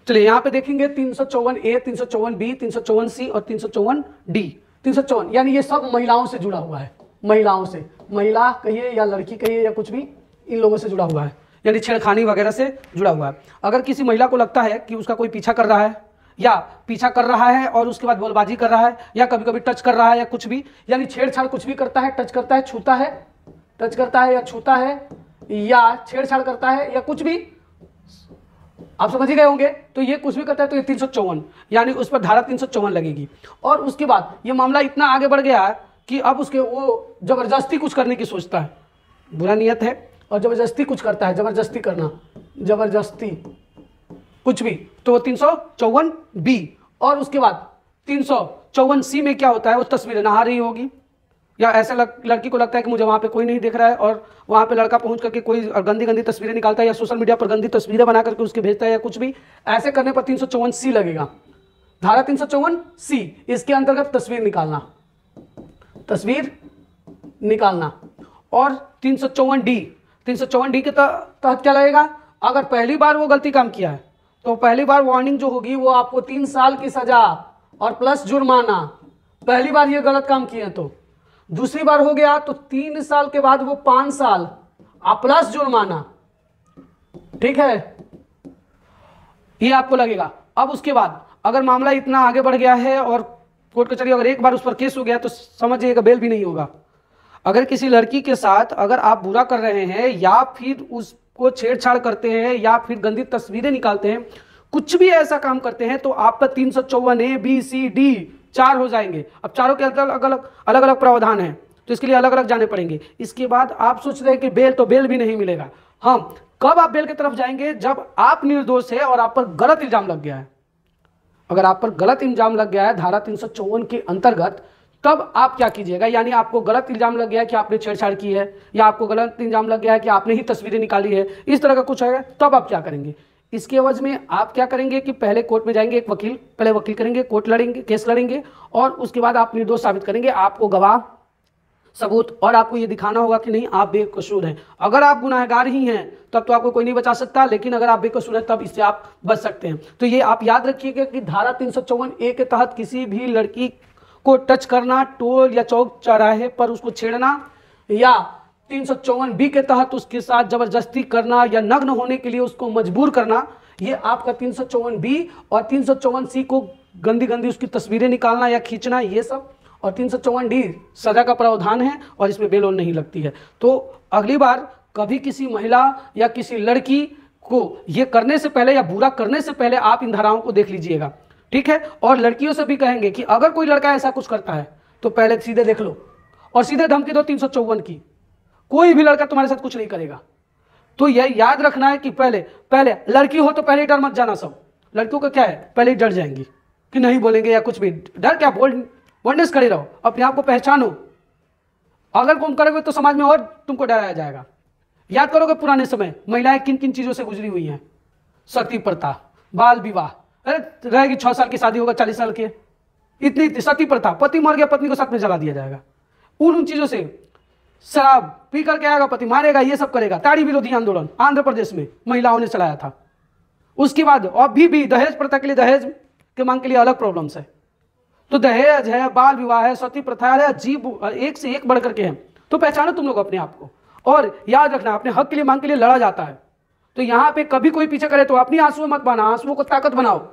चलिए यहाँ पे देखेंगे 354A, 354B, 354C और 354D। 354 यानी ये सब महिलाओं से जुड़ा हुआ है, महिलाओं से, महिला कहिए या लड़की कहिए या कुछ भी, इन लोगों से जुड़ा हुआ है, यानी छेड़खानी वगैरह से जुड़ा हुआ है। अगर किसी महिला को लगता है कि उसका कोई पीछा कर रहा है या पीछा कर रहा है और उसके बाद बोलबाजी कर रहा है या कभी कभी टच कर रहा है या कुछ भी, यानी छेड़छाड़ कुछ भी करता है, टच करता है, छूता है, टच करता है या छूता है या छेड़छाड़ करता है या कुछ भी, आप समझ ही गए होंगे, तो ये कुछ भी करता है तो ये 354 यानी उस पर धारा 354 लगेगी। और उसके बाद ये मामला इतना आगे बढ़ गया है कि अब उसके वो जबरदस्ती कुछ करने की सोचता है, बुरा नियत है और जबरदस्ती कुछ करता है, जबरदस्ती करना, जबरदस्ती कुछ भी, तो वो 354B। और उसके बाद 354C में क्या होता है, वो तस्वीरें नहा रही होगी या ऐसे लड़की को लगता है कि मुझे वहाँ पे कोई नहीं देख रहा है और वहाँ पे लड़का पहुँच करके कोई गंदी गंदी तस्वीरें निकालता है या सोशल मीडिया पर गंदी तस्वीरें बना करके उसके भेजता है या कुछ भी, ऐसे करने पर 354C लगेगा, धारा 354C। इसके अंतर्गत तस्वीर निकालना, तस्वीर निकालना। और 354D, 354D के तहत क्या लगेगा, अगर पहली बार वो गलती काम किया है तो पहली बार वार्निंग जो होगी वो आपको 3 साल की सजा और प्लस जुर्माना, पहली बार ये गलत काम किए तो। दूसरी बार हो गया तो 3 साल के बाद वो 5 साल और प्लस जुर्माना, ठीक है, ये आपको लगेगा। अब उसके बाद अगर मामला इतना आगे बढ़ गया है और कोर्ट कचहरी अगर एक बार उस पर केस हो गया तो समझिएगा बेल भी नहीं होगा। अगर किसी लड़की के साथ अगर आप बुरा कर रहे हैं या फिर उसको छेड़छाड़ करते हैं या फिर गंदी तस्वीरें निकालते हैं, कुछ भी ऐसा काम करते हैं तो आप पर 354A, B, C, D 4 हो जाएंगे। अब चारों के अलग अलग प्रावधान है तो इसके लिए अलग अलग जाने पड़ेंगे। इसके बाद आप सोच रहे हैं कि बेल, तो बेल भी नहीं मिलेगा। हाँ, कब आप बेल की तरफ जाएंगे, जब आप निर्दोष है और आप पर गलत इल्जाम लग गया है। अगर आप पर गलत इल्जाम लग गया है धारा 354 के अंतर्गत, तब आप क्या कीजिएगा, यानी आपको गलत इल्जाम लग गया है कि आपने छेड़छाड़ की है या आपको गलत इल्जाम लग गया है कि आपने ही तस्वीरें निकाली है, इस तरह का कुछ है, तब आप क्या करेंगे। इसके एवज में आप क्या करेंगे कि पहले कोर्ट में जाएंगे, एक वकील, पहले वकील करेंगे, कोर्ट लड़ेंगे, केस लड़ेंगे और उसके बाद आप निर्दोष साबित करेंगे। आपको गवाह, सबूत और आपको ये दिखाना होगा कि नहीं आप बेकसूर हैं। अगर आप गुनाहगार ही हैं तब तो आपको कोई नहीं बचा सकता, लेकिन अगर आप बेकसूर हैं तब इससे आप बच सकते हैं। तो ये आप याद रखिएगा कि धारा 354A के तहत किसी भी लड़की को टच करना, टोल या चौक चौराहे पर उसको छेड़ना, या 354B के तहत उसके साथ जबरदस्ती करना या नग्न होने के लिए उसको मजबूर करना, ये आपका 354B। और 354C को गंदी गंदी उसकी तस्वीरें निकालना या खींचना, ये सब। और 354D सजा का प्रावधान है और इसमें बेल नहीं लगती है। तो अगली बार कभी किसी महिला या किसी लड़की को ये करने से पहले या बुरा करने से पहले आप इन धाराओं को देख लीजिएगा, ठीक है। और लड़कियों से भी कहेंगे कि अगर कोई लड़का ऐसा कुछ करता है तो पहले सीधे देख लो और सीधे धमकी दो 354 की। कोई भी लड़का तुम्हारे साथ कुछ नहीं करेगा। तो यह याद रखना है कि पहले लड़की हो तो पहले डर मत जाना। सब लड़कियों का क्या है, पहले ही डर जाएंगी कि नहीं बोलेंगे या कुछ भी। डर क्या, बोल्डनेस खड़े रहो, अपने आप को पहचानो। अगर तुम करोगे तो समाज में और तुमको डराया जाएगा। याद करोगे पुराने समय महिलाएं किन किन चीजों से गुजरी हुई हैं, सती प्रथा, बाल विवाह, अरे रहेगी 6 साल की शादी होगा 40 साल के, इतनी सती प्रथा, पति मर गया पत्नी को साथ में जला दिया जाएगा। उन चीजों से, शराब पी करके आएगा पति मारेगा, ये सब करेगा। ताड़ी विरोधी आंदोलन आंध्र प्रदेश में महिलाओं ने चलाया था। उसके बाद अभी भी दहेज प्रथा के लिए, दहेज के मांग के लिए अलग प्रॉब्लम्स है। तो दहेज है, बाल विवाह है, सती प्रथा है, जीव एक से एक बढ़ करके है। तो पहचानो तुम लोग अपने आप को और याद रखना अपने हक के लिए, मांग के लिए लड़ा जाता है। तो यहाँ पे कभी कोई पीछे करे तो अपनी आंसुओं मत बना, आंसुओं को ताकत बनाओ।